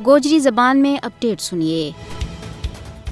گوجری زبان میں اپڈیٹ سنیے۔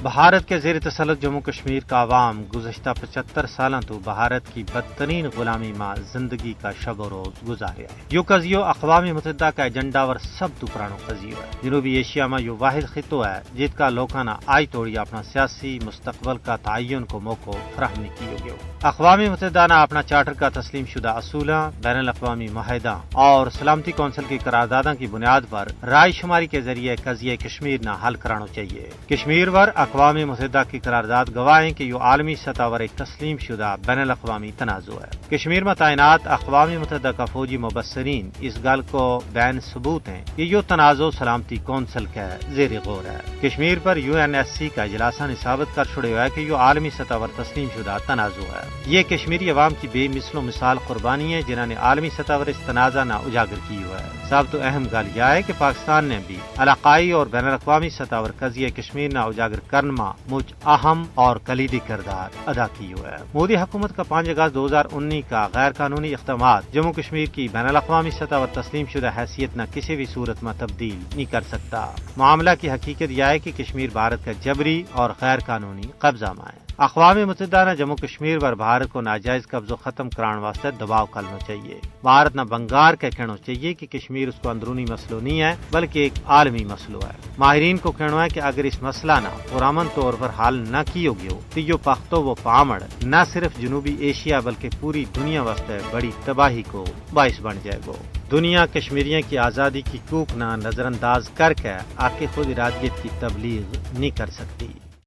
بھارت کے زیر تسلط جموں کشمیر کا عوام گزشتہ 75 سالوں تو بھارت کی بدترین غلامی ماں زندگی کا شب و روز گزاریا ہے۔ یو قضیو اقوام متحدہ کا ایجنڈا ور سب تو پرانو قضیو ہے۔ جنوبی ایشیا میں یو واحد خطہ ہے جت کا لوکانا آئی توڑی اپنا سیاسی مستقبل کا تعین کو موقع فراہم نہیں کیے گئے۔ اقوام متحدہ نے اپنا چارٹر کا تسلیم شدہ اصولوں، بین الاقوامی معاہدوں اور سلامتی کونسل کی قراردادوں کی بنیاد پر رائے شماری کے ذریعے قضیہ کشمیر نہ حل کرانا چاہیے۔ کشمیر پر اقوام متحدہ کی قرارداد گواہ ہیں کہ یہ عالمی سطح پر ایک تسلیم شدہ بین الاقوامی تنازع ہے۔ کشمیر میں تعینات اقوام متحدہ کا فوجی مبصرین اس گل کو بین ثبوت ہیں کہ یہ تنازع سلامتی کونسل کا زیر غور ہے۔ کشمیر پر UNSC کا اجلاس نے ثابت کر چھوڑے ہوا ہے کہ یہ عالمی سطح پر تسلیم شدہ تنازع ہے۔ یہ کشمیری عوام کی بے مثل و مثال قربانی ہے جنہوں نے عالمی سطح پر اس تنازع نہ اجاگر کی ہوا ہے۔ سب تو اہم گل یہ ہے کہ پاکستان نے بھی علاقائی اور بین الاقوامی سطح پر قضیہ کشمیر نہ اجاگر کرنا مجھ اہم اور کلیدی کردار ادا کی ہوا ہے۔ مودی حکومت کا 5 اگست 2019 کا غیر قانونی اقدامات جموں کشمیر کی بین الاقوامی سطح پر تسلیم شدہ حیثیت نہ کسی بھی صورت میں تبدیل نہیں کر سکتا۔ معاملہ کی حقیقت یہ ہے کہ کشمیر بھارت کا جبری اور غیر قانونی قبضہ میں ہے۔ اقوام متحدہ نے جموں کشمیر پر بھارت کو ناجائز قبضہ ختم کرانے واسطے دباؤ کرنا چاہیے۔ بھارت نہ بنگار کا کہنا چاہیے کہ کشمیر اس کو اندرونی مسئلہ نہیں ہے بلکہ ایک عالمی مسئلہ ہے۔ ماہرین کو کہنا ہے کہ اگر اس مسئلہ نہ پرامن طور پر حل نہ کیو گیا تو یہ پختو و پامڑ نہ صرف جنوبی ایشیا بلکہ پوری دنیا واسطے بڑی تباہی کو باعث بن جائے گا۔ دنیا کشمیریوں کی آزادی کی کوک نہ نظر انداز کر کے آ کے خود ارادیت کی تبلیغ نہیں کر سکتی۔